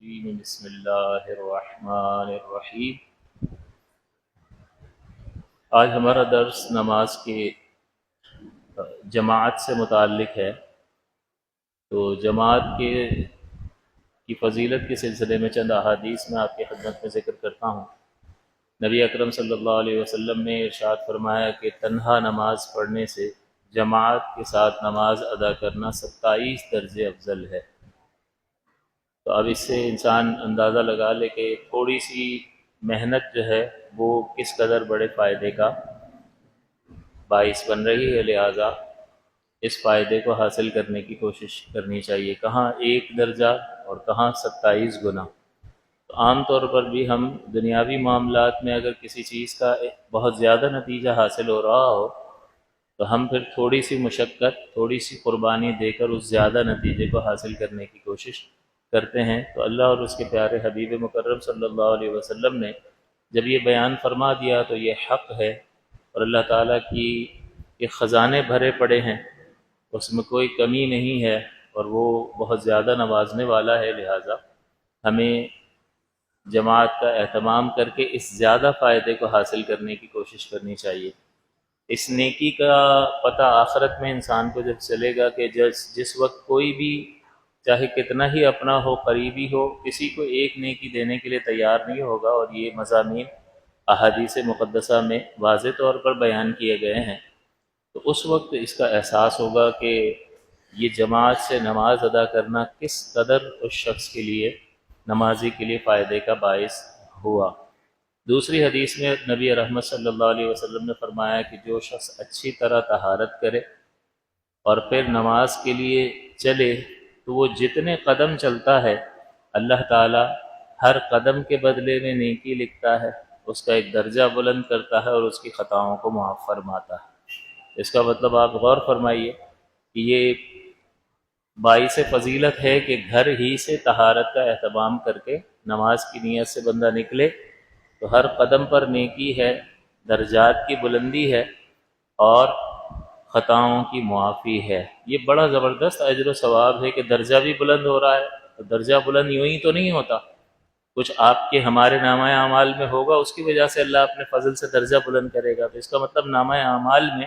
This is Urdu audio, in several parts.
بسم اللہ الرحمن الرحیم۔ آج ہمارا درس نماز کے جماعت سے متعلق ہے۔ تو جماعت کی فضیلت کے سلسلے میں چند احادیث میں آپ کی خدمت میں ذکر کرتا ہوں۔ نبی اکرم صلی اللہ علیہ وسلم نے ارشاد فرمایا کہ تنہا نماز پڑھنے سے جماعت کے ساتھ نماز ادا کرنا 27 درجے افضل ہے۔ تو اب اس سے انسان اندازہ لگا لے کہ تھوڑی سی محنت جو ہے وہ کس قدر بڑے فائدے کا باعث بن رہی ہے، لہٰذا اس فائدے کو حاصل کرنے کی کوشش کرنی چاہیے۔ کہاں 1 درجہ اور کہاں 27 گنا۔ تو عام طور پر بھی ہم دنیاوی معاملات میں اگر کسی چیز کا بہت زیادہ نتیجہ حاصل ہو رہا ہو تو ہم پھر تھوڑی سی مشقت، تھوڑی سی قربانی دے کر اس زیادہ نتیجے کو حاصل کرنے کی کوشش کرتے ہیں۔ تو اللہ اور اس کے پیارے حبیب مکرم صلی اللہ علیہ وسلم نے جب یہ بیان فرما دیا تو یہ حق ہے، اور اللہ تعالیٰ کی یہ خزانے بھرے پڑے ہیں، اس میں کوئی کمی نہیں ہے، اور وہ بہت زیادہ نوازنے والا ہے۔ لہٰذا ہمیں جماعت کا اہتمام کر کے اس زیادہ فائدے کو حاصل کرنے کی کوشش کرنی چاہیے۔ اس نیکی کا پتہ آخرت میں انسان کو جب چلے گا کہ جس وقت کوئی بھی چاہے کتنا ہی اپنا ہو، قریبی ہو، کسی کو ایک نیکی دینے کے لیے تیار نہیں ہوگا، اور یہ مضامین احادیث مقدسہ میں واضح طور پر بیان کیے گئے ہیں، تو اس وقت اس کا احساس ہوگا کہ یہ جماعت سے نماز ادا کرنا کس قدر اس شخص کے لیے، نمازی کے لیے فائدے کا باعث ہوا۔ دوسری حدیث میں نبی رحمت صلی اللہ علیہ وسلم نے فرمایا کہ جو شخص اچھی طرح طہارت کرے اور پھر نماز کے لیے چلے تو وہ جتنے قدم چلتا ہے اللہ تعالی ہر قدم کے بدلے میں نیکی لکھتا ہے، اس کا ایک درجہ بلند کرتا ہے اور اس کی خطاؤں کو معاف فرماتا ہے۔ اس کا مطلب آپ غور فرمائیے کہ یہ باعث فضیلت ہے کہ گھر ہی سے طہارت کا اہتمام کر کے نماز کی نیت سے بندہ نکلے تو ہر قدم پر نیکی ہے، درجات کی بلندی ہے اور خطاؤں کی معافی ہے۔ یہ بڑا زبردست اجر و ثواب ہے کہ درجہ بھی بلند ہو رہا ہے۔ تو درجہ بلند یوں ہی تو نہیں ہوتا، کچھ آپ کے ہمارے نامہ اعمال میں ہوگا، اس کی وجہ سے اللہ اپنے فضل سے درجہ بلند کرے گا۔ تو اس کا مطلب نامہ اعمال میں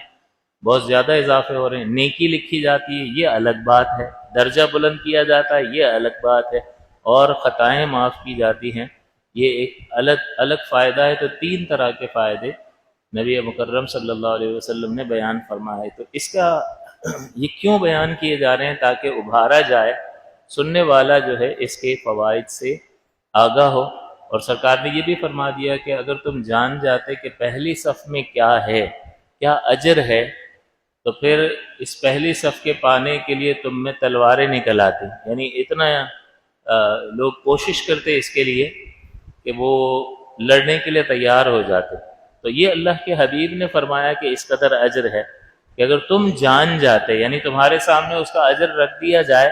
بہت زیادہ اضافے ہو رہے ہیں، نیکی لکھی جاتی ہے، یہ الگ بات ہے، درجہ بلند کیا جاتا ہے، یہ الگ بات ہے، اور خطائیں معاف کی جاتی ہیں، یہ ایک الگ فائدہ ہے۔ تو 3 طرح کے فائدے نبی مکرم صلی اللہ علیہ وسلم نے بیان فرمائے۔ تو اس کا یہ کیوں بیان کیے جا رہے ہیں؟ تاکہ ابھارا جائے، سننے والا جو ہے اس کے فوائد سے آگاہ ہو۔ اور سرکار نے یہ بھی فرما دیا کہ اگر تم جان جاتے کہ پہلی صف میں کیا ہے، کیا اجر ہے، تو پھر اس پہلی صف کے پانے کے لیے تم میں تلواریں نکل آتی، یعنی اتنا لوگ کوشش کرتے اس کے لیے کہ وہ لڑنے کے لیے تیار ہو جاتے۔ تو یہ اللہ کے حبیب نے فرمایا کہ اس قدر اجر ہے کہ اگر تم جان جاتے، یعنی تمہارے سامنے اس کا اجر رکھ دیا جائے،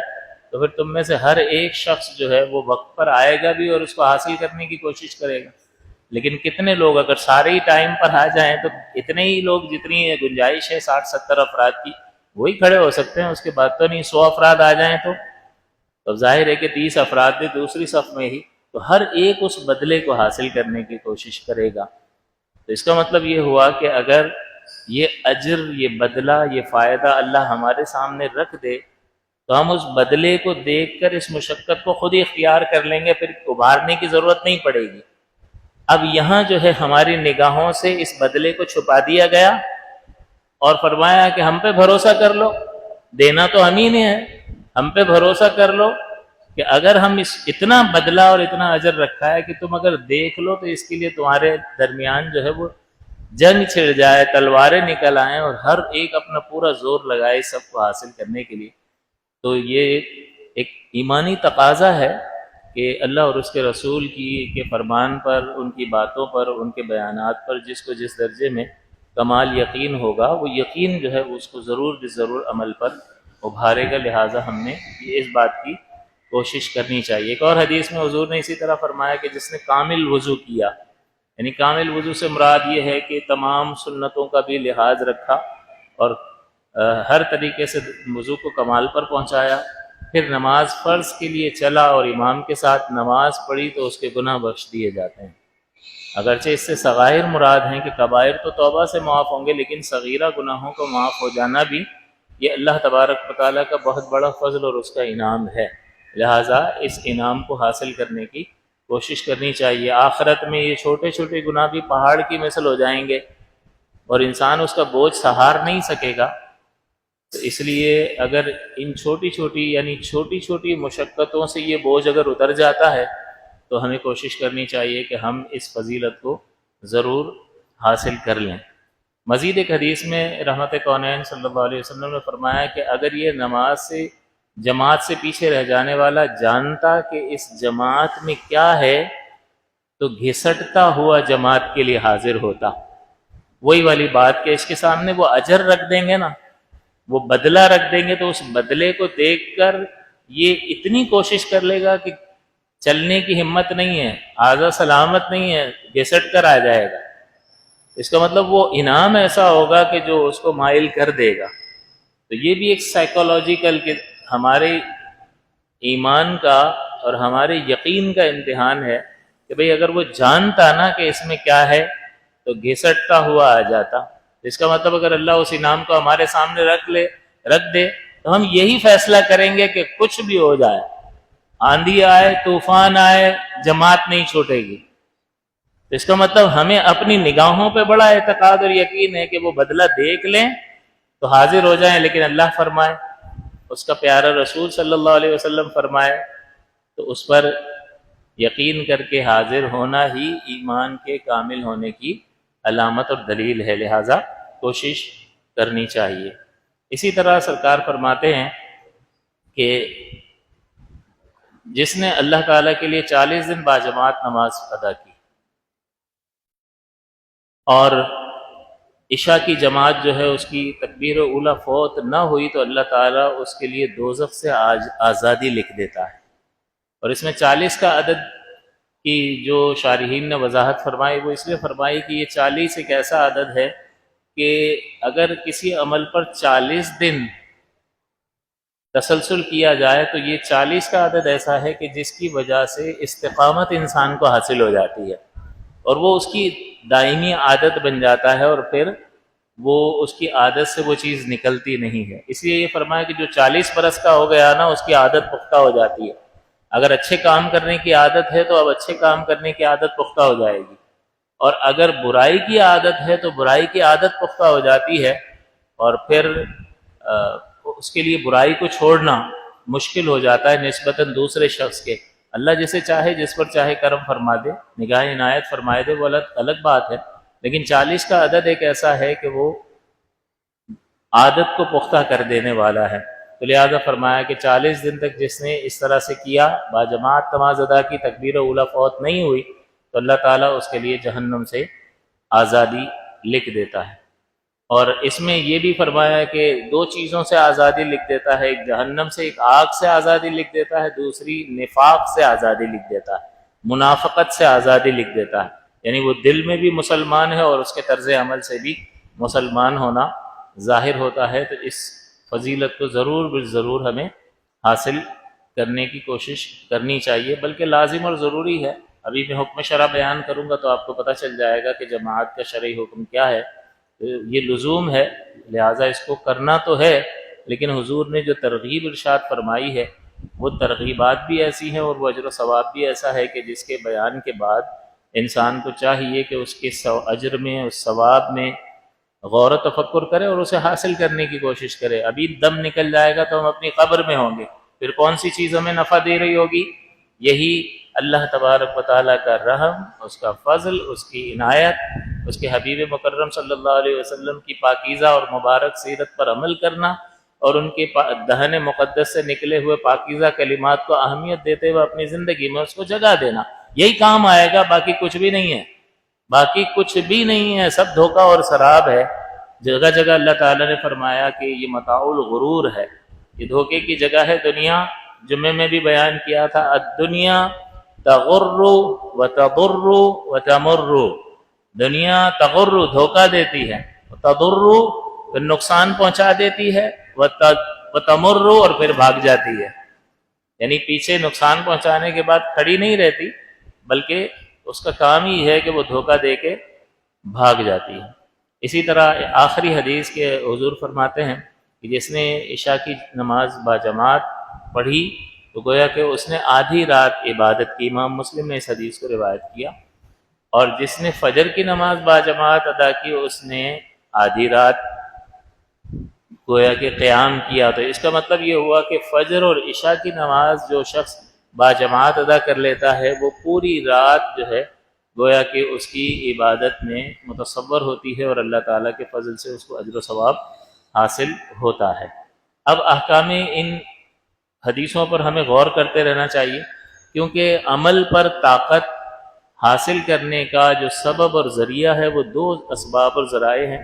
تو پھر تم میں سے ہر ایک شخص جو ہے وہ وقت پر آئے گا بھی اور اس کو حاصل کرنے کی کوشش کرے گا۔ لیکن کتنے لوگ اگر سارے ہی ٹائم پر آ جائیں تو اتنے ہی لوگ، جتنی گنجائش ہے 60-70 افراد کی، وہی کھڑے ہو سکتے ہیں، اس کے بعد تو نہیں۔ 100 افراد آ جائیں تو ظاہر ہے کہ 30 افراد بھی دوسری صف میں ہی، تو ہر ایک اس بدلے کو حاصل کرنے کی کوشش کرے گا۔ تو اس کا مطلب یہ ہوا کہ اگر یہ اجر، یہ بدلہ، یہ فائدہ اللہ ہمارے سامنے رکھ دے تو ہم اس بدلے کو دیکھ کر اس مشقت کو خود ہی اختیار کر لیں گے، پھر ابھارنے کی ضرورت نہیں پڑے گی۔ اب یہاں جو ہے ہماری نگاہوں سے اس بدلے کو چھپا دیا گیا اور فرمایا کہ ہم پہ بھروسہ کر لو، دینا تو ہم ہی نے ہے، ہم پہ بھروسہ کر لو کہ اگر ہم اتنا بدلہ اور اتنا اجر رکھا ہے کہ تم اگر دیکھ لو تو اس کے لیے تمہارے درمیان جو ہے وہ جنگ چھڑ جائے، تلواریں نکل آئیں اور ہر ایک اپنا پورا زور لگائے سب کو حاصل کرنے کے لیے۔ تو یہ ایک ایمانی تقاضا ہے کہ اللہ اور اس کے رسول کے فرمان پر، ان کی باتوں پر، ان کے بیانات پر جس کو جس درجے میں کمال یقین ہوگا، وہ یقین جو ہے اس کو ضرور عمل پر ابھارے گا۔ لہٰذا ہم نے اس بات کی کوشش کرنی چاہیے۔ ایک اور حدیث میں حضور نے اسی طرح فرمایا کہ جس نے کامل وضو کیا، یعنی کامل وضو سے مراد یہ ہے کہ تمام سنتوں کا بھی لحاظ رکھا اور ہر طریقے سے وضو کو کمال پر پہنچایا، پھر نماز فرض کے لیے چلا اور امام کے ساتھ نماز پڑھی تو اس کے گناہ بخش دیے جاتے ہیں۔ اگرچہ اس سے صغائر مراد ہیں کہ کبائر تو توبہ سے معاف ہوں گے، لیکن صغیرہ گناہوں کو معاف ہو جانا بھی یہ اللہ تبارک و تعالیٰ کا بہت بڑا فضل اور اس کا انعام ہے، لہٰذا اس انعام کو حاصل کرنے کی کوشش کرنی چاہیے۔ آخرت میں یہ چھوٹے چھوٹے گناہ بھی پہاڑ کی مثل ہو جائیں گے اور انسان اس کا بوجھ سہار نہیں سکے گا، تو اس لیے اگر ان چھوٹی چھوٹی مشقتوں سے یہ بوجھ اگر اتر جاتا ہے تو ہمیں کوشش کرنی چاہیے کہ ہم اس فضیلت کو ضرور حاصل کر لیں۔ مزید ایک حدیث میں رحمت کونین صلی اللہ علیہ وسلم نے فرمایا کہ اگر یہ نماز سے جماعت سے پیچھے رہ جانے والا جانتا کہ اس جماعت میں کیا ہے تو گھسٹتا ہوا جماعت کے لیے حاضر ہوتا۔ وہی والی بات کہ اس کے سامنے وہ اجر رکھ دیں گے نا، وہ بدلہ رکھ دیں گے، تو اس بدلے کو دیکھ کر یہ اتنی کوشش کر لے گا کہ چلنے کی ہمت نہیں ہے، آزا سلامت نہیں ہے، گھسٹ کر آ جائے گا۔ اس کا مطلب وہ انعام ایسا ہوگا کہ جو اس کو مائل کر دے گا۔ تو یہ بھی ایک سائیکولوجیکل کہ ہمارے ایمان کا اور ہمارے یقین کا امتحان ہے کہ بھئی اگر وہ جانتا نا کہ اس میں کیا ہے تو گھسٹتا ہوا آ جاتا۔ اس کا مطلب اگر اللہ اس انعام کو ہمارے سامنے رکھ دے تو ہم یہی فیصلہ کریں گے کہ کچھ بھی ہو جائے، آندھی آئے، طوفان آئے، جماعت نہیں چھوٹے گی۔ اس کا مطلب ہمیں اپنی نگاہوں پہ بڑا اعتقاد اور یقین ہے کہ وہ بدلہ دیکھ لیں تو حاضر ہو جائیں، لیکن اللہ فرمائے، اس کا پیارا رسول صلی اللہ علیہ وسلم فرمائے تو اس پر یقین کر کے حاضر ہونا ہی ایمان کے کامل ہونے کی علامت اور دلیل ہے، لہٰذا کوشش کرنی چاہیے۔ اسی طرح سرکار فرماتے ہیں کہ جس نے اللہ تعالیٰ کے لیے 40 دن باجماعت نماز ادا کی اور عشاء کی جماعت جو ہے اس کی تکبیر اولیٰ فوت نہ ہوئی تو اللہ تعالیٰ اس کے لیے دوزخ سے آزادی لکھ دیتا ہے۔ اور اس میں 40 کا عدد کی جو شارحین نے وضاحت فرمائی وہ اس لیے فرمائی کہ یہ 40 ایک ایسا عدد ہے کہ اگر کسی عمل پر 40 دن تسلسل کیا جائے تو یہ 40 کا عدد ایسا ہے کہ جس کی وجہ سے استقامت انسان کو حاصل ہو جاتی ہے اور وہ اس کی دائمی عادت بن جاتا ہے اور پھر وہ اس کی عادت سے وہ چیز نکلتی نہیں ہے۔ اس لیے یہ فرمایا کہ جو 40 برس کا ہو گیا نا اس کی عادت پختہ ہو جاتی ہے۔ اگر اچھے کام کرنے کی عادت ہے تو اب اچھے کام کرنے کی عادت پختہ ہو جائے گی، اور اگر برائی کی عادت ہے تو برائی کی عادت پختہ ہو جاتی ہے، اور پھر اس کے لیے برائی کو چھوڑنا مشکل ہو جاتا ہے نسبتاً دوسرے شخص کے۔ اللہ جسے چاہے جس پر چاہے کرم فرما دے، نگاہ عنایت فرمائے دے، وہ الگ بات ہے، لیکن 40 کا عدد ایک ایسا ہے کہ وہ عادت کو پختہ کر دینے والا ہے۔ تو لہٰذا فرمایا کہ 40 دن تک جس نے اس طرح سے کیا، باجماعت نماز ادا کی، تکبیر اولیٰ فوت نہیں ہوئی، تو اللہ تعالیٰ اس کے لیے جہنم سے آزادی لکھ دیتا ہے۔ اور اس میں یہ بھی فرمایا کہ 2 چیزوں سے آزادی لکھ دیتا ہے، ایک جہنم سے، ایک آگ سے آزادی لکھ دیتا ہے، دوسری نفاق سے آزادی لکھ دیتا ہے، منافقت سے آزادی لکھ دیتا ہے، یعنی وہ دل میں بھی مسلمان ہے اور اس کے طرز عمل سے بھی مسلمان ہونا ظاہر ہوتا ہے۔ تو اس فضیلت کو ضرور ہمیں حاصل کرنے کی کوشش کرنی چاہیے، بلکہ لازم اور ضروری ہے۔ ابھی میں حکم شرع بیان کروں گا تو آپ کو پتہ چل جائے گا کہ جماعت کا شرعی حکم کیا ہے۔ یہ لزوم ہے، لہٰذا اس کو کرنا تو ہے، لیکن حضور نے جو ترغیب ارشاد فرمائی ہے وہ ترغیبات بھی ایسی ہیں اور وہ اجر و ثواب بھی ایسا ہے کہ جس کے بیان کے بعد انسان کو چاہیے کہ اس کے اجر میں، اس ثواب میں غور و تفکر کرے اور اسے حاصل کرنے کی کوشش کرے۔ ابھی دم نکل جائے گا تو ہم اپنی قبر میں ہوں گے، پھر کون سی چیز ہمیں نفع دے رہی ہوگی؟ یہی اللہ تبارک و تعالیٰ کا رحم، اس کا فضل، اس کی عنایت، اس کے حبیب مکرم صلی اللہ علیہ وسلم کی پاکیزہ اور مبارک سیرت پر عمل کرنا اور ان کے دہن مقدس سے نکلے ہوئے پاکیزہ کلمات کو اہمیت دیتے ہوئے اپنی زندگی میں اس کو جگہ دینا، یہی کام آئے گا، باقی کچھ بھی نہیں ہے، باقی کچھ بھی نہیں ہے، سب دھوکہ اور سراب ہے۔ جگہ جگہ اللہ تعالیٰ نے فرمایا کہ یہ متاع الغرور ہے، یہ دھوکے کی جگہ ہے دنیا۔ جمعے میں بھی بیان کیا تھا، الدنیا تغر و تضر و تمر، دنیا تغر دھوکہ دیتی ہے، تضر پھر نقصان پہنچا دیتی ہے، و تمر اور پھر بھاگ جاتی ہے۔ یعنی پیچھے نقصان پہنچانے کے بعد کھڑی نہیں رہتی، بلکہ اس کا کام ہی ہے کہ وہ دھوکہ دے کے بھاگ جاتی ہے۔ اسی طرح آخری حدیث کے حضور فرماتے ہیں کہ جس نے عشاء کی نماز باجماعت پڑھی تو گویا کہ اس نے آدھی رات عبادت کی۔ امام مسلم نے اس حدیث کو روایت کیا۔ اور جس نے فجر کی نماز باجماعت ادا کی اس نے آدھی رات گویا کہ قیام کیا۔ تو اس کا مطلب یہ ہوا کہ فجر اور عشاء کی نماز جو شخص باجماعت ادا کر لیتا ہے وہ پوری رات جو ہے گویا کہ اس کی عبادت میں متصور ہوتی ہے، اور اللہ تعالیٰ کے فضل سے اس کو اجر و ثواب حاصل ہوتا ہے۔ اب احکام ان حدیثوں پر ہمیں غور کرتے رہنا چاہیے، کیونکہ عمل پر طاقت حاصل کرنے کا جو سبب اور ذریعہ ہے وہ دو اسباب اور ذرائع ہیں۔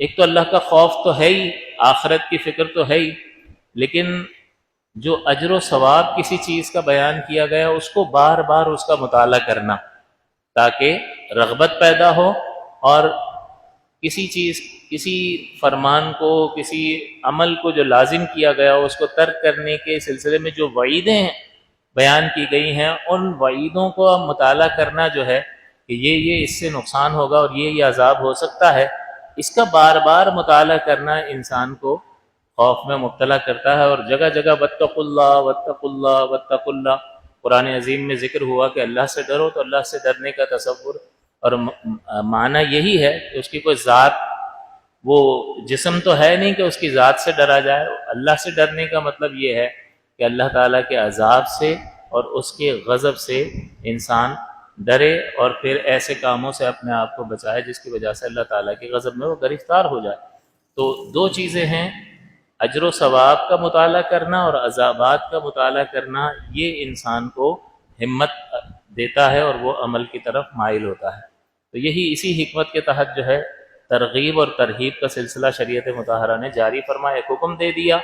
ایک تو اللہ کا خوف تو ہے ہی، آخرت کی فکر تو ہے ہی، لیکن جو اجر و ثواب کسی چیز کا بیان کیا گیا اس کو بار بار اس کا مطالعہ کرنا، تاکہ رغبت پیدا ہو، اور کسی چیز، کسی فرمان کو، کسی عمل کو جو لازم کیا گیا اس کو ترک کرنے کے سلسلے میں جو وعیدیں بیان کی گئی ہیں ان وعیدوں کو مطالعہ کرنا جو ہے کہ یہ اس سے نقصان ہوگا اور یہ عذاب ہو سکتا ہے، اس کا بار بار مطالعہ کرنا انسان کو خوف میں مبتلا کرتا ہے۔ اور جگہ جگہ واتقوا اللہ واتقوا اللہ واتقوا اللہ قرآن عظیم میں ذکر ہوا کہ اللہ سے ڈرو، تو اللہ سے ڈرنے کا تصور اور معنی یہی ہے کہ اس کی کوئی ذات، وہ جسم تو ہے نہیں کہ اس کی ذات سے ڈرا جائے۔ اللہ سے ڈرنے کا مطلب یہ ہے کہ اللہ تعالیٰ کے عذاب سے اور اس کے غضب سے انسان ڈرے، اور پھر ایسے کاموں سے اپنے آپ کو بچائے جس کی وجہ سے اللہ تعالیٰ کے غضب میں وہ گرفتار ہو جائے۔ تو دو چیزیں ہیں، اجر و ثواب کا مطالعہ کرنا اور عذابات کا مطالعہ کرنا، یہ انسان کو ہمت دیتا ہے اور وہ عمل کی طرف مائل ہوتا ہے۔ تو یہی اسی حکمت کے تحت جو ہے ترغیب اور ترہیب کا سلسلہ شریعت مطہرہ نے جاری فرمایا، ایک حکم دے دیا،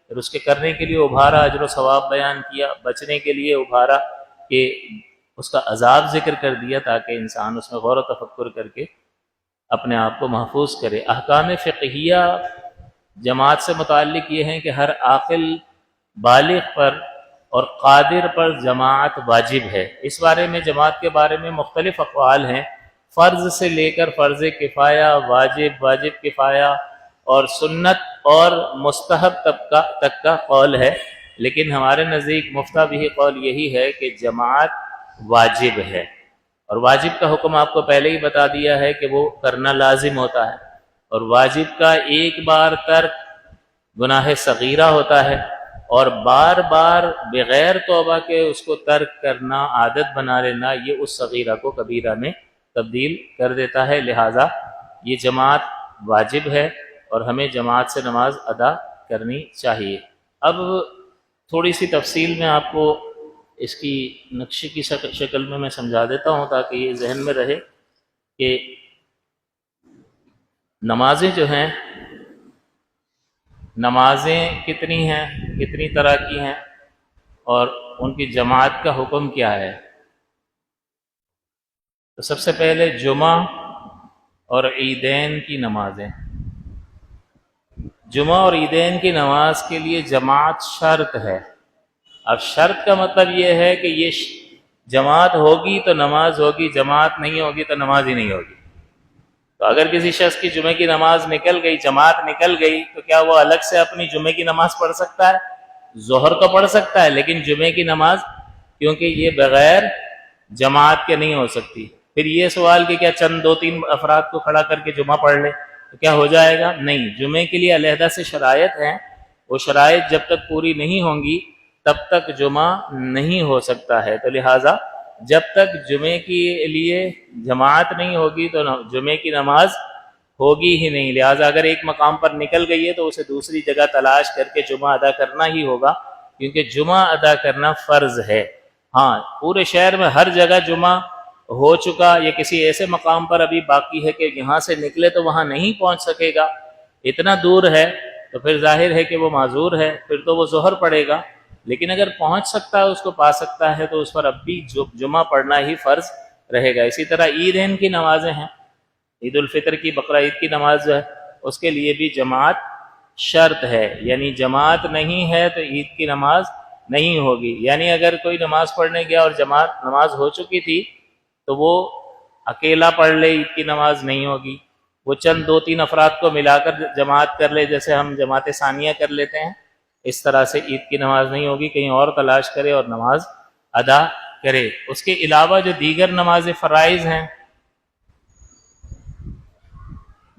پھر اس کے کرنے کے لیے ابھارا، اجر و ثواب بیان کیا، بچنے کے لیے ابھارا کہ اس کا عذاب ذکر کر دیا، تاکہ انسان اس میں غور و تفکر کر کے اپنے آپ کو محفوظ کرے۔ احکام فقہیہ جماعت سے متعلق یہ ہیں کہ ہر عاقل بالغ پر اور قادر پر جماعت واجب ہے۔ اس بارے میں جماعت کے بارے میں مختلف اقوال ہیں، فرض سے لے کر فرض کفایہ، واجب، واجب کفایہ اور سنت اور مستحب تک کا قول ہے، لیکن ہمارے نزدیک مفتہ بھی قول یہی ہے کہ جماعت واجب ہے۔ اور واجب کا حکم آپ کو پہلے ہی بتا دیا ہے کہ وہ کرنا لازم ہوتا ہے، اور واجب کا ایک بار ترک گناہ صغیرہ ہوتا ہے، اور بار بار بغیر توبہ کے اس کو ترک کرنا، عادت بنا لینا، یہ اس صغیرہ کو کبیرہ میں تبدیل کر دیتا ہے۔ لہٰذا یہ جماعت واجب ہے اور ہمیں جماعت سے نماز ادا کرنی چاہیے۔ اب تھوڑی سی تفصیل میں آپ کو اس کی نقشے کی شکل میں سمجھا دیتا ہوں تاکہ یہ ذہن میں رہے کہ نمازیں جو ہیں، نمازیں کتنی ہیں، کتنی طرح کی ہیں، اور ان کی جماعت کا حکم کیا ہے۔ تو سب سے پہلے جمعہ اور عیدین کی نمازیں۔ جمعہ اور عیدین کی نماز کے لیے جماعت شرط ہے۔ اب شرط کا مطلب یہ ہے کہ یہ جماعت ہوگی تو نماز ہوگی، جماعت نہیں ہوگی تو نماز ہی نہیں ہوگی۔ تو اگر کسی شخص کی جمعے کی نماز نکل گئی، جماعت نکل گئی، تو کیا وہ الگ سے اپنی جمعے کی نماز پڑھ سکتا ہے؟ ظہر کو پڑھ سکتا ہے، لیکن جمعے کی نماز کیونکہ یہ بغیر جماعت کے نہیں ہو سکتی۔ پھر یہ سوال کہ کیا چند دو تین افراد کو کھڑا کر کے جمعہ پڑھ لے تو کیا ہو جائے گا؟ نہیں، جمعے کے لیے علیحدہ سے شرائط ہیں، وہ شرائط جب تک پوری نہیں ہوں گی تب تک جمعہ نہیں ہو سکتا ہے۔ تو لہٰذا جب تک جمعے کے لیے جماعت نہیں ہوگی تو جمعے کی نماز ہوگی ہی نہیں۔ لہٰذا اگر ایک مقام پر نکل گئی ہے تو اسے دوسری جگہ تلاش کر کے جمعہ ادا کرنا ہی ہوگا، کیونکہ جمعہ ادا کرنا فرض ہے۔ ہاں، پورے شہر میں ہر جگہ جمعہ ہو چکا، یا کسی ایسے مقام پر ابھی باقی ہے کہ یہاں سے نکلے تو وہاں نہیں پہنچ سکے گا، اتنا دور ہے، تو پھر ظاہر ہے کہ وہ معذور ہے، پھر تو وہ ظہر پڑے گا۔ لیکن اگر پہنچ سکتا ہے، اس کو پا سکتا ہے، تو اس پر اب بھی جمعہ پڑھنا ہی فرض رہے گا۔ اسی طرح عیدین کی نمازیں ہیں، عید الفطر کی، بقرہ عید کی نماز جو ہے اس کے لیے بھی جماعت شرط ہے، یعنی جماعت نہیں ہے تو عید کی نماز نہیں ہوگی۔ یعنی اگر کوئی نماز پڑھنے گیا اور جماعت نماز ہو چکی تھی تو وہ اکیلا پڑھ لے، عید کی نماز نہیں ہوگی۔ وہ چند 2-3 افراد کو ملا کر جماعت کر لے، جیسے ہم جماعت ثانیہ کر لیتے ہیں، اس طرح سے عید کی نماز نہیں ہوگی، کہیں اور تلاش کرے اور نماز ادا کرے۔ اس کے علاوہ جو دیگر نماز فرائض ہیں،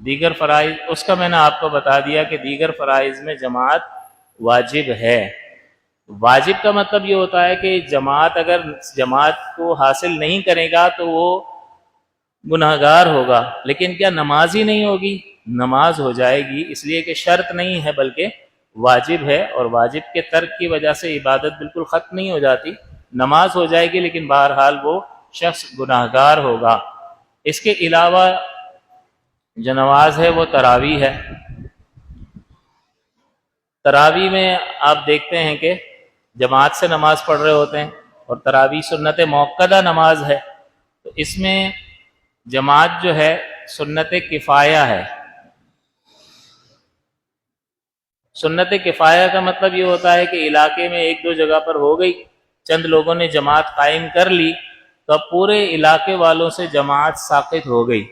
دیگر فرائض، اس کا میں نے آپ کو بتا دیا کہ دیگر فرائض میں جماعت واجب ہے۔ واجب کا مطلب یہ ہوتا ہے کہ جماعت اگر جماعت کو حاصل نہیں کرے گا تو وہ گناہگار ہوگا، لیکن کیا نماز ہی نہیں ہوگی؟ نماز ہو جائے گی، اس لیے کہ شرط نہیں ہے بلکہ واجب ہے، اور واجب کے ترک کی وجہ سے عبادت بالکل ختم نہیں ہو جاتی، نماز ہو جائے گی لیکن بہرحال وہ شخص گناہگار ہوگا۔ اس کے علاوہ جو نماز ہے وہ تراویح ہے۔ تراویح میں آپ دیکھتے ہیں کہ جماعت سے نماز پڑھ رہے ہوتے ہیں، اور تراویح سنت موقدہ نماز ہے، تو اس میں جماعت جو ہے سنت کفایہ ہے۔ سنت کفایہ کا مطلب یہ ہوتا ہے کہ علاقے میں 1-2 جگہ پر ہو گئی، چند لوگوں نے جماعت قائم کر لی تو اب پورے علاقے والوں سے جماعت ساقط ہو گئی،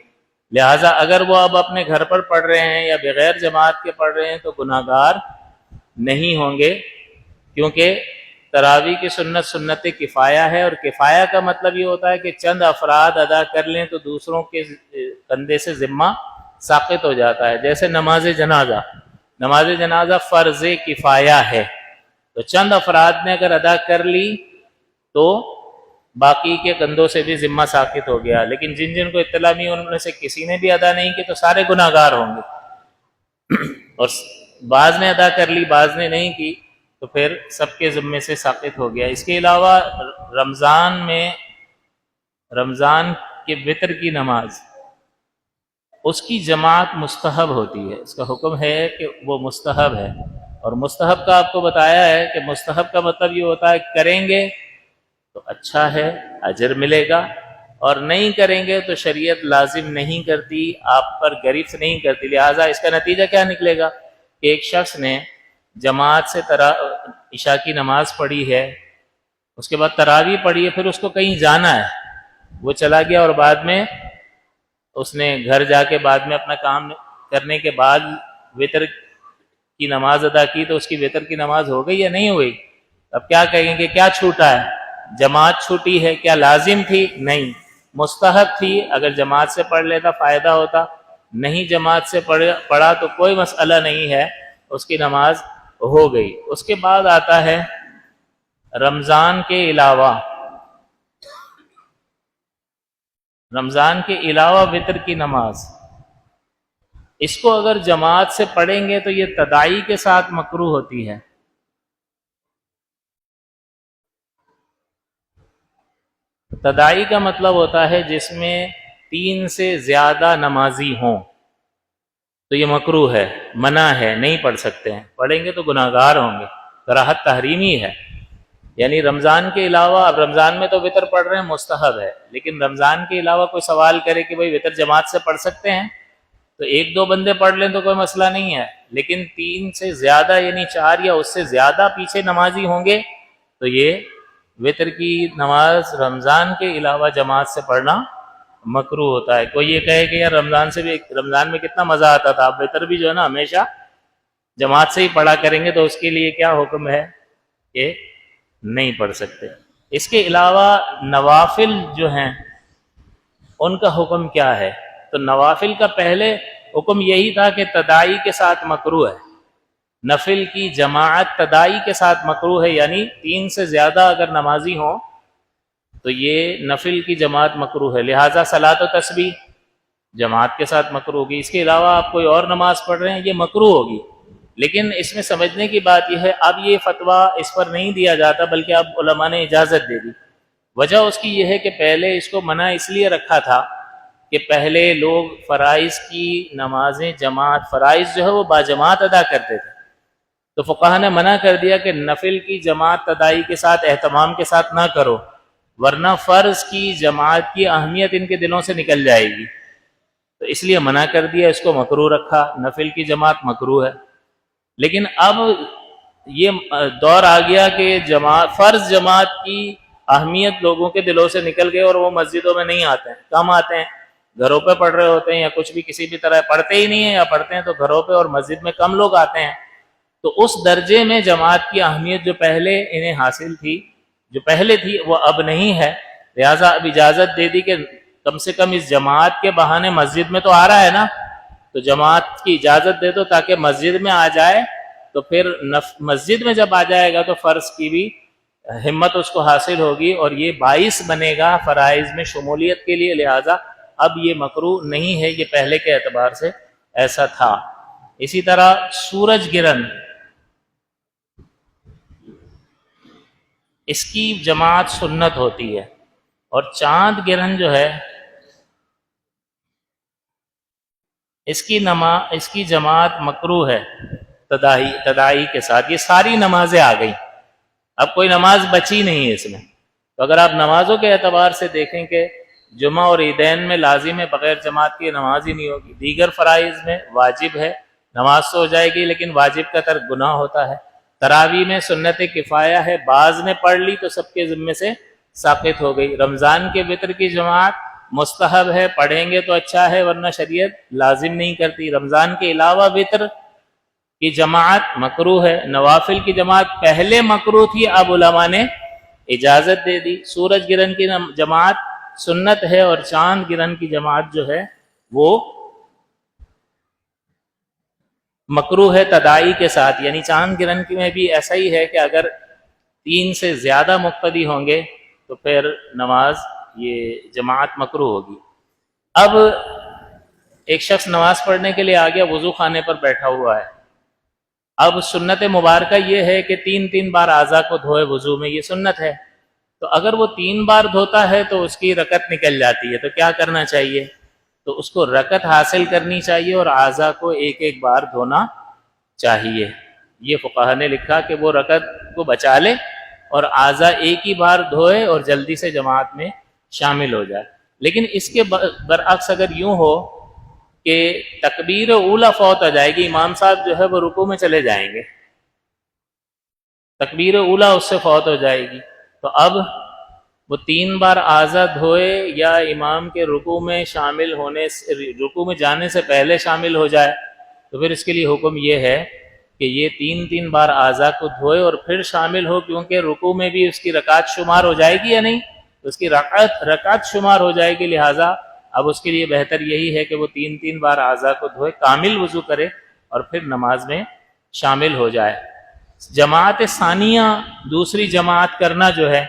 لہٰذا اگر وہ اب اپنے گھر پر پڑھ رہے ہیں یا بغیر جماعت کے پڑھ رہے ہیں تو گناہگار نہیں ہوں گے، کیونکہ تراویح کی سنت سنت کفایہ ہے، اور کفایہ کا مطلب یہ ہوتا ہے کہ چند افراد ادا کر لیں تو دوسروں کے کندھے سے ذمہ ساقط ہو جاتا ہے۔ جیسے نماز جنازہ، نماز جنازہ فرض کفایہ ہے، تو چند افراد نے اگر ادا کر لی تو باقی کے کندھوں سے بھی ذمہ ساقط ہو گیا، لیکن جن جن کو اطلاع نہیں ان میں سے کسی نے بھی ادا نہیں کی تو سارے گناہگار ہوں گے، اور بعض نے ادا کر لی بعض نے نہیں کی تو پھر سب کے ذمے سے ساقط ہو گیا۔ اس کے علاوہ رمضان کے وتر کی نماز، اس کی جماعت مستحب ہوتی ہے، اس کا حکم ہے کہ وہ مستحب ہے، اور مستحب کا آپ کو بتایا ہے کہ مستحب کا مطلب یہ ہوتا ہے کریں گے تو اچھا ہے، اجر ملے گا، اور نہیں کریں گے تو شریعت لازم نہیں کرتی، آپ پر گرفت نہیں کرتی، لہٰذا اس کا نتیجہ کیا نکلے گا کہ ایک شخص نے جماعت سے عشاء کی نماز پڑھی ہے، اس کے بعد تراویح پڑھی ہے، پھر اس کو کہیں جانا ہے، وہ چلا گیا اور بعد میں اس نے گھر جا کے بعد میں اپنا کام کرنے کے بعد وتر کی نماز ادا کی تو اس کی وتر کی نماز ہو گئی یا نہیں ہوئی؟ اب کیا کہیں گے کیا چھوٹا ہے؟ جماعت چھوٹی ہے، کیا لازم تھی؟ نہیں، مستحب تھی، اگر جماعت سے پڑھ لیتا فائدہ ہوتا، نہیں جماعت سے پڑھا تو کوئی مسئلہ نہیں ہے، اس کی نماز ہو گئی۔ اس کے بعد آتا ہے رمضان کے علاوہ وتر کی نماز، اس کو اگر جماعت سے پڑھیں گے تو یہ تداعی کے ساتھ مکروہ ہوتی ہے۔ تداعی کا مطلب ہوتا ہے جس میں 3 سے زیادہ نمازی ہوں تو یہ مکروہ ہے، منع ہے، نہیں پڑھ سکتے ہیں، پڑھیں گے تو گناہگار ہوں گے، کراہت تحریمی ہے۔ یعنی رمضان کے علاوہ، اب رمضان میں تو وتر پڑھ رہے ہیں مستحب ہے، لیکن رمضان کے علاوہ کوئی سوال کرے کہ بھئی وتر جماعت سے پڑھ سکتے ہیں تو 1-2 بندے پڑھ لیں تو کوئی مسئلہ نہیں ہے، لیکن 3 سے زیادہ یعنی 4 یا اس سے زیادہ پیچھے نمازی ہوں گے تو یہ وتر کی نماز رمضان کے علاوہ جماعت سے پڑھنا مکروہ ہوتا ہے۔ کوئی یہ کہے کہ یار رمضان میں کتنا مزہ آتا تھا، آپ وتر بھی جو ہے نا ہمیشہ جماعت سے ہی پڑھا کریں گے تو اس کے لیے کیا حکم ہے کہ نہیں پڑھ سکتے۔ اس کے علاوہ نوافل جو ہیں ان کا حکم کیا ہے؟ تو نوافل کا پہلے حکم یہی تھا کہ تداعی کے ساتھ مکروہ ہے، نفل کی جماعت تداعی کے ساتھ مکروہ ہے، یعنی 3 سے زیادہ اگر نمازی ہوں تو یہ نفل کی جماعت مکروہ ہے، لہٰذا صلاۃ و تسبیح جماعت کے ساتھ مکروہ ہوگی۔ اس کے علاوہ آپ کوئی اور نماز پڑھ رہے ہیں یہ مکروہ ہوگی، لیکن اس میں سمجھنے کی بات یہ ہے اب یہ فتویٰ اس پر نہیں دیا جاتا بلکہ اب علماء نے اجازت دے دی۔ وجہ اس کی یہ ہے کہ پہلے اس کو منع اس لیے رکھا تھا کہ پہلے لوگ فرائض کی نمازیں جماعت، فرائض جو ہے وہ باجماعت ادا کرتے تھے، تو فقہا نے منع کر دیا کہ نفل کی جماعت تداعی کے ساتھ اہتمام کے ساتھ نہ کرو، ورنہ فرض کی جماعت کی اہمیت ان کے دلوں سے نکل جائے گی، تو اس لیے منع کر دیا، اس کو مکروہ رکھا، نفل کی جماعت مکروہ ہے۔ لیکن اب یہ دور آ گیا کہ فرض جماعت کی اہمیت لوگوں کے دلوں سے نکل گئی اور وہ مسجدوں میں نہیں آتے ہیں، کم آتے ہیں، گھروں پہ پڑھ رہے ہوتے ہیں یا کچھ بھی کسی بھی طرح پڑھتے ہی نہیں ہیں، یا پڑھتے ہیں تو گھروں پہ اور مسجد میں کم لوگ آتے ہیں۔ تو اس درجے میں جماعت کی اہمیت جو پہلے انہیں حاصل تھی، جو پہلے تھی، وہ اب نہیں ہے۔ لہٰذا اب اجازت دے دی کہ کم سے کم اس جماعت کے بہانے مسجد میں تو آ رہا ہے نا، تو جماعت کی اجازت دے دو تاکہ مسجد میں آ جائے، تو پھر مسجد میں جب آ جائے گا تو فرض کی بھی ہمت اس کو حاصل ہوگی اور یہ باعث بنے گا فرائض میں شمولیت کے لیے۔ لہٰذا اب یہ مکروہ نہیں ہے، یہ پہلے کے اعتبار سے ایسا تھا۔ اسی طرح سورج گرہن، اس کی جماعت سنت ہوتی ہے، اور چاند گرہن جو ہے اس کی جماعت مکروہ ہے تداعی کے ساتھ۔ یہ ساری نمازیں آ گئیں، اب کوئی نماز بچی نہیں ہے اس میں۔ تو اگر آپ نمازوں کے اعتبار سے دیکھیں کہ جمعہ اور عیدین میں لازم ہے، بغیر جماعت کی نماز ہی نہیں ہوگی۔ دیگر فرائض میں واجب ہے، نماز تو ہو جائے گی لیکن واجب کا ترک گناہ ہوتا ہے۔ تراویح میں سنت کفایہ ہے، بعض نے پڑھ لی تو سب کے ذمے سے ساقط ہو گئی۔ رمضان کے وتر کی جماعت مستحب ہے، پڑھیں گے تو اچھا ہے، ورنہ شریعت لازم نہیں کرتی۔ رمضان کے علاوہ وتر کی جماعت مکروہ ہے۔ نوافل کی جماعت پہلے مکروہ تھی، اب علماء نے اجازت دے دی۔ سورج گرہن کی جماعت سنت ہے، اور چاند گرہن کی جماعت جو ہے وہ مکروہ ہے تداعی کے ساتھ۔ یعنی چاند گرہن میں بھی ایسا ہی ہے کہ اگر 3 سے زیادہ مقتدی ہوں گے تو پھر نماز یہ جماعت مکروہ ہوگی۔ اب ایک شخص نماز پڑھنے کے لیے آ گیا، وضو خانے پر بیٹھا ہوا ہے۔ اب سنت مبارکہ یہ ہے کہ 3 بار اعضاء کو دھوئے وضو میں، یہ سنت ہے۔ تو اگر وہ 3 بار دھوتا ہے تو اس کی رکعت نکل جاتی ہے، تو کیا کرنا چاہیے؟ تو اس کو رکعت حاصل کرنی چاہیے اور اعضاء کو ایک بار دھونا چاہیے۔ یہ فقہا نے لکھا کہ وہ رکعت کو بچا لے اور اعضاء ایک ہی بار دھوئے اور جلدی سے جماعت میں شامل ہو جائے۔ لیکن اس کے برعکس اگر یوں ہو کہ تکبیر اولیٰ فوت آ جائے گی، امام صاحب جو ہے وہ رکوع میں چلے جائیں گے، تکبیر اولیٰ اس سے فوت ہو جائے گی، تو اب وہ 3 بار اعضاء دھوئے یا امام کے رکوع میں رکوع میں جانے سے پہلے شامل ہو جائے، تو پھر اس کے لیے حکم یہ ہے کہ یہ 3 بار اعضاء کو دھوئے اور پھر شامل ہو، کیونکہ رکوع میں بھی اس کی رکعت شمار ہو جائے گی یا نہیں، اس کی رکعت شمار ہو جائے گی۔ لہٰذا اب اس کے لیے بہتر یہی ہے کہ وہ 3 بار اعضاء کو دھوئے، کامل وضو کرے اور پھر نماز میں شامل ہو جائے۔ جماعت ثانیہ، دوسری جماعت کرنا جو ہے،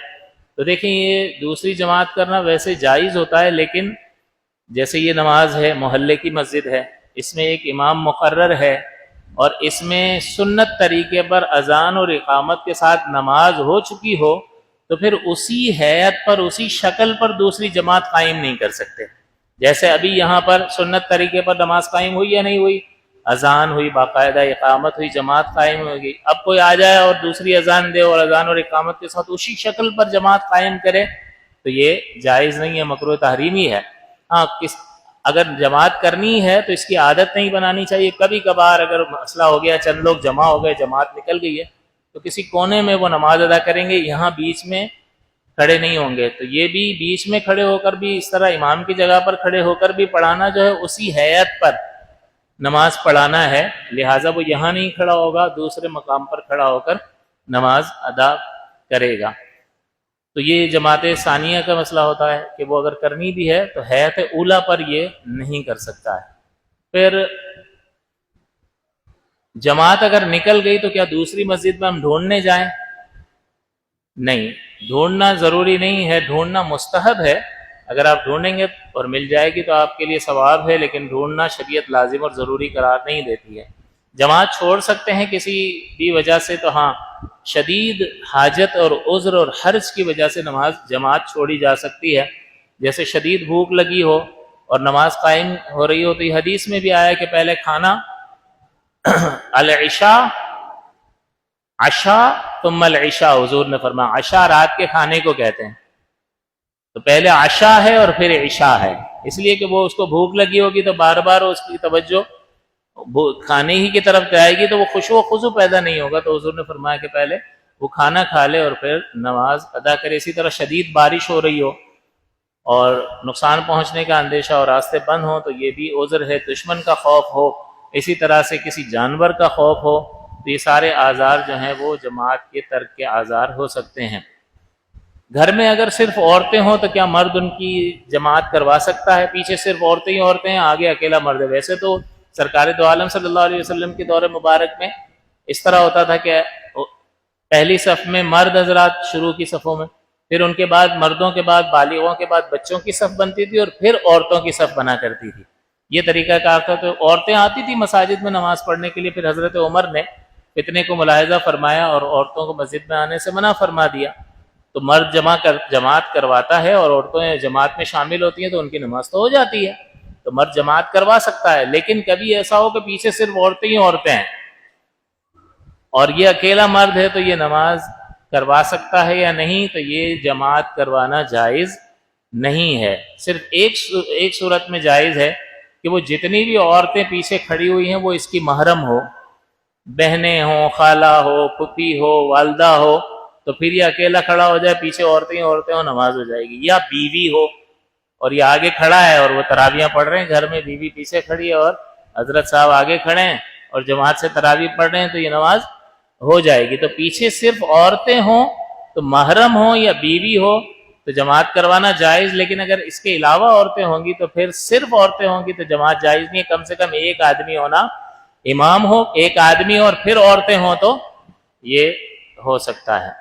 تو دیکھیں یہ دوسری جماعت کرنا ویسے جائز ہوتا ہے، لیکن جیسے یہ نماز ہے، محلے کی مسجد ہے، اس میں ایک امام مقرر ہے اور اس میں سنت طریقے پر اذان اور اقامت کے ساتھ نماز ہو چکی ہو، تو پھر اسی ہیئت پر، اسی شکل پر دوسری جماعت قائم نہیں کر سکتے۔ جیسے ابھی یہاں پر سنت طریقے پر نماز قائم ہوئی یا نہیں ہوئی، اذان ہوئی، باقاعدہ اقامت ہوئی، جماعت قائم ہوگی۔ اب کوئی آ جائے اور دوسری اذان دے اور اذان اور اقامت کے ساتھ اسی شکل پر جماعت قائم کرے تو یہ جائز نہیں ہے، مکروہ تحریمی ہے۔ ہاں، اگر جماعت کرنی ہے تو اس کی عادت نہیں بنانی چاہیے۔ کبھی کبھار اگر مسئلہ ہو گیا، چند لوگ جمع ہو گئے، جماعت نکل گئی ہے، تو کسی کونے میں وہ نماز ادا کریں گے، یہاں بیچ میں کھڑے نہیں ہوں گے۔ تو یہ بھی بیچ میں کھڑے ہو کر بھی، اس طرح امام کی جگہ پر کھڑے ہو کر بھی پڑھانا جو ہے اسی ہیئت پر نماز پڑھانا ہے، لہٰذا وہ یہاں نہیں کھڑا ہوگا، دوسرے مقام پر کھڑا ہو کر نماز ادا کرے گا۔ تو یہ جماعت ثانیہ کا مسئلہ ہوتا ہے کہ وہ اگر کرنی بھی ہے تو ہیئت اولیٰ پر یہ نہیں کر سکتا ہے۔ پھر جماعت اگر نکل گئی تو کیا دوسری مسجد میں ہم ڈھونڈنے جائیں؟ نہیں، ڈھونڈنا ضروری نہیں ہے، ڈھونڈنا مستحب ہے۔ اگر آپ ڈھونڈیں گے اور مل جائے گی تو آپ کے لیے ثواب ہے، لیکن ڈھونڈنا شریعت لازم اور ضروری قرار نہیں دیتی ہے۔ جماعت چھوڑ سکتے ہیں کسی بھی وجہ سے، تو ہاں، شدید حاجت اور عذر اور حرج کی وجہ سے جماعت چھوڑی جا سکتی ہے۔ جیسے شدید بھوک لگی ہو اور نماز قائم ہو رہی ہو، تو یہ حدیث میں بھی آیا کہ پہلے کھانا عشاء ثم العشاء، حضور نے فرمایا عشاء رات کے کھانے کو کہتے ہیں، تو پہلے عشاء ہے اور پھر عشاء ہے، اس لیے کہ وہ اس کو بھوک لگی ہوگی تو بار بار اس کی توجہ وہ کھانے ہی کی طرف جائے گی تو وہ خشوع و خضوع پیدا نہیں ہوگا. تو حضور نے فرمایا کہ پہلے وہ کھانا کھا لے اور پھر نماز ادا کرے. اسی طرح شدید بارش ہو رہی ہو اور نقصان پہنچنے کا اندیشہ اور راستے بند ہوں تو یہ بھی عذر ہے. دشمن کا خوف ہو، اسی طرح سے کسی جانور کا خوف ہو، تو یہ سارے آزار جو ہیں وہ جماعت کے ترک کے آزار ہو سکتے ہیں. گھر میں اگر صرف عورتیں ہوں تو کیا مرد ان کی جماعت کروا سکتا ہے؟ پیچھے صرف عورتیں ہی عورتیں ہیں، آگے اکیلا مرد ہے. ویسے تو سرکار دو عالم صلی اللہ علیہ وسلم کے دور مبارک میں اس طرح ہوتا تھا کہ پہلی صف میں مرد حضرات شروع کی صفوں میں، پھر ان کے بعد مردوں کے بعد بالغوں کے بعد بچوں کی صف بنتی تھی اور پھر عورتوں کی صف بنا کرتی تھی. یہ طریقہ کار تھا. تو عورتیں آتی تھی مساجد میں نماز پڑھنے کے لیے. پھر حضرت عمر نے فتنے کو ملاحظہ فرمایا اور عورتوں کو مسجد میں آنے سے منع فرما دیا. تو مرد جماعت کرواتا ہے اور عورتیں جماعت میں شامل ہوتی ہیں تو ان کی نماز تو ہو جاتی ہے. تو مرد جماعت کروا سکتا ہے، لیکن کبھی ایسا ہو کہ پیچھے صرف عورتیں ہی عورتیں ہیں اور یہ اکیلا مرد ہے تو یہ نماز کروا سکتا ہے یا نہیں؟ تو یہ جماعت کروانا جائز نہیں ہے. صرف ایک صورت میں جائز ہے کہ وہ جتنی بھی عورتیں پیچھے کھڑی ہوئی ہیں وہ اس کی محرم ہو، بہنیں ہوں، خالہ ہو، پھوپھی ہو، والدہ ہو، تو پھر یہ اکیلا کھڑا ہو جائے، پیچھے عورتیں ہو، نماز ہو جائے گی. یا بیوی ہو اور یہ آگے کھڑا ہے اور وہ تراویاں پڑھ رہے ہیں گھر میں، بیوی پیچھے کھڑی ہے اور حضرت صاحب آگے کھڑے ہیں اور جماعت سے تراویح پڑھ رہے ہیں، تو یہ نماز ہو جائے گی. تو پیچھے صرف عورتیں ہوں تو محرم ہوں یا بیوی ہو تو جماعت کروانا جائز. لیکن اگر اس کے علاوہ عورتیں ہوں گی تو پھر صرف عورتیں ہوں گی تو جماعت جائز نہیں ہے. کم سے کم ایک آدمی ہونا، امام ہو ایک آدمی اور پھر عورتیں ہوں تو یہ ہو سکتا ہے.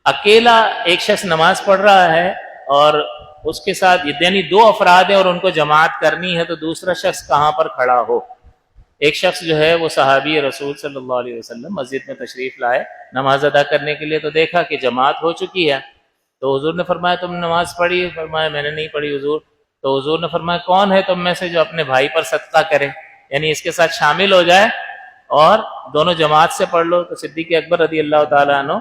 اکیلا ایک شخص نماز پڑھ رہا ہے اور اس کے ساتھ یعنی دو افراد ہیں اور ان کو جماعت کرنی ہے، تو دوسرا شخص کہاں پر کھڑا ہو؟ ایک شخص جو ہے وہ صحابی رسول صلی اللہ علیہ وسلم مسجد میں تشریف لائے نماز ادا کرنے کے لیے، تو دیکھا کہ جماعت ہو چکی ہے. تو حضور نے فرمایا تم نے نماز پڑھی؟ فرمایا میں نے نہیں پڑھی حضور. تو حضور نے فرمایا کون ہے تم میں سے جو اپنے بھائی پر صدقہ کرے، یعنی اس کے ساتھ شامل ہو جائے اور دونوں جماعت سے پڑھ لو. تو صدیق اکبر رضی اللہ تعالیٰ عنہ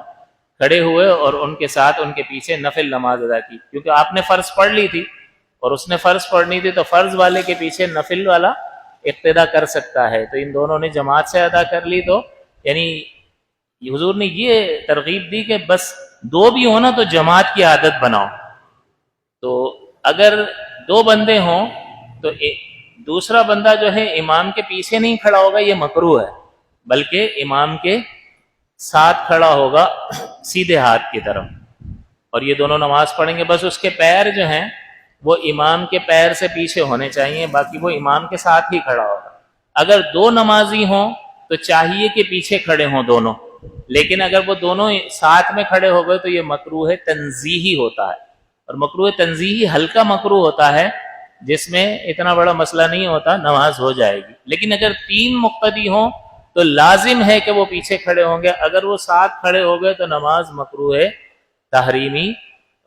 کھڑے ہوئے اور ان کے ساتھ ان کے پیچھے نفل نماز ادا کی، کیونکہ آپ نے فرض پڑھ لی تھی اور اس نے فرض پڑھنی تھی، تو فرض والے کے پیچھے نفل والا اقتدا کر سکتا ہے. تو ان دونوں نے جماعت سے ادا کر لی. تو یعنی حضور نے یہ ترغیب دی کہ بس دو بھی ہونا تو جماعت کی عادت بناؤ. تو اگر دو بندے ہوں تو دوسرا بندہ جو ہے امام کے پیچھے نہیں کھڑا ہوگا، یہ مکروہ ہے، بلکہ امام کے ساتھ کھڑا ہوگا سیدھے ہاتھ کی طرف، اور یہ دونوں نماز پڑھیں گے. بس اس کے پیر جو ہیں وہ امام کے پیر سے پیچھے ہونے چاہیے، باقی وہ امام کے ساتھ ہی کھڑا ہوگا. اگر دو نمازی ہوں تو چاہیے کہ پیچھے کھڑے ہوں دونوں، لیکن اگر وہ دونوں ساتھ میں کھڑے ہو گئے تو یہ مکروہ تنزیہی ہوتا ہے. اور مکروہ تنزیہی ہلکا مکروہ ہوتا ہے جس میں اتنا بڑا مسئلہ نہیں ہوتا، نماز ہو جائے گی. لیکن اگر تین مقتدی ہوں تو لازم ہے کہ وہ پیچھے کھڑے ہوں گے. اگر وہ ساتھ کھڑے ہو گئے تو نماز مکروہ تحریمی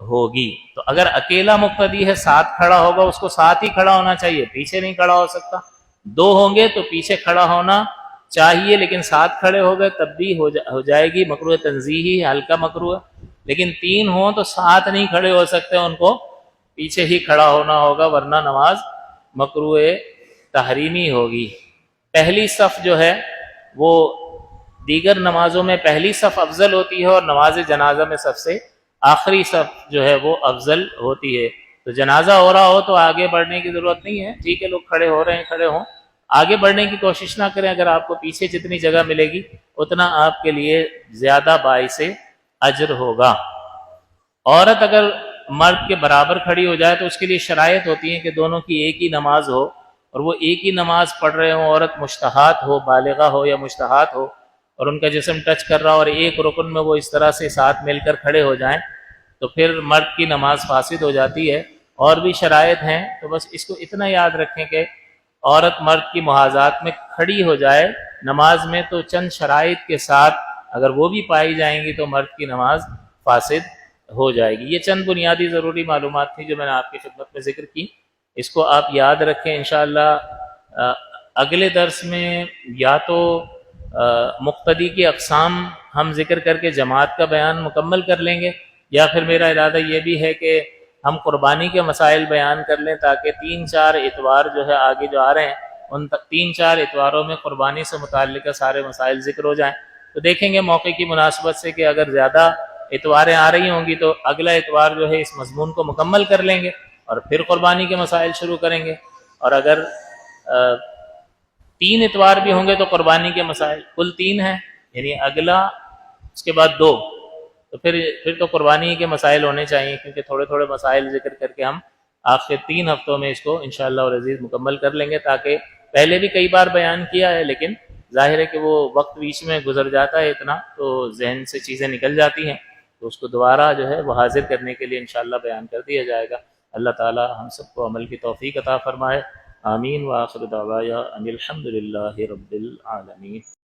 ہوگی. تو اگر اکیلا مقتدی ہے ساتھ کھڑا ہوگا، اس کو ساتھ ہی کھڑا ہونا چاہیے، پیچھے نہیں کھڑا ہو سکتا. دو ہوں گے تو پیچھے کھڑا ہونا چاہیے، لیکن ساتھ کھڑے ہو گئے تب بھی ہو جائے گی مکروہ تنزیہی، ہلکا مکروہ. لیکن تین ہوں تو ساتھ نہیں کھڑے ہو سکتے، ان کو پیچھے ہی کھڑا ہونا ہوگا، ورنہ نماز مکروہ تحریمی ہوگی. پہلی صف جو ہے وہ دیگر نمازوں میں پہلی صف افضل ہوتی ہے اور نماز جنازہ میں سب سے آخری صف جو ہے وہ افضل ہوتی ہے. تو جنازہ ہو رہا ہو تو آگے بڑھنے کی ضرورت نہیں ہے، ٹھیک ہے لوگ کھڑے ہو رہے ہیں کھڑے ہوں، آگے بڑھنے کی کوشش نہ کریں. اگر آپ کو پیچھے جتنی جگہ ملے گی اتنا آپ کے لیے زیادہ باعث اجر ہوگا. عورت اگر مرد کے برابر کھڑی ہو جائے تو اس کے لیے شرائط ہوتی ہیں کہ دونوں کی ایک ہی نماز ہو اور وہ ایک ہی نماز پڑھ رہے ہوں. عورت مشتہات ہو، بالغہ ہو یا مشتہات ہو، اور ان کا جسم ٹچ کر رہا اور ایک رکن میں وہ اس طرح سے ساتھ مل کر کھڑے ہو جائیں تو پھر مرد کی نماز فاسد ہو جاتی ہے. اور بھی شرائط ہیں، تو بس اس کو اتنا یاد رکھیں کہ عورت مرد کی محاذات میں کھڑی ہو جائے نماز میں، تو چند شرائط کے ساتھ اگر وہ بھی پائی جائیں گی تو مرد کی نماز فاسد ہو جائے گی. یہ چند بنیادی ضروری معلومات تھیں جو میں نے آپ کی خدمت میں ذکر کی. اس کو آپ یاد رکھیں. انشاءاللہ اگلے درس میں یا تو مقتدی کی اقسام ہم ذکر کر کے جماعت کا بیان مکمل کر لیں گے، یا پھر میرا ارادہ یہ بھی ہے کہ ہم قربانی کے مسائل بیان کر لیں تاکہ 3-4 اتوار جو ہے آگے جو آ رہے ہیں ان 3-4 اتواروں میں قربانی سے متعلقہ سارے مسائل ذکر ہو جائیں، تو دیکھیں گے موقع کی مناسبت سے کہ اگر زیادہ اتواریں آ رہی ہوں گی تو اگلا اتوار جو ہے اس مضمون کو مکمل کر لیں گے اور پھر قربانی کے مسائل شروع کریں گے، اور اگر 3 اتوار بھی ہوں گے تو قربانی کے مسائل کل 3 ہیں، یعنی اگلا اس کے بعد 2، تو پھر تو قربانی کے مسائل ہونے چاہیے، کیونکہ تھوڑے تھوڑے مسائل ذکر کر کے ہم آخر 3 ہفتوں میں اس کو انشاءاللہ العزیز مکمل کر لیں گے، تاکہ پہلے بھی کئی بار بیان کیا ہے لیکن ظاہر ہے کہ وہ وقت بیچ میں گزر جاتا ہے اتنا تو ذہن سے چیزیں نکل جاتی ہیں، تو اس کو دوبارہ جو ہے وہ حاضر کرنے کے لیے انشاءاللہ بیان کر دیا جائے گا۔ اللہ تعالی ہم سب کو عمل کی توفیق عطا فرمائے، آمین، وآخر دعوایا ان الحمد للہ رب العالمین۔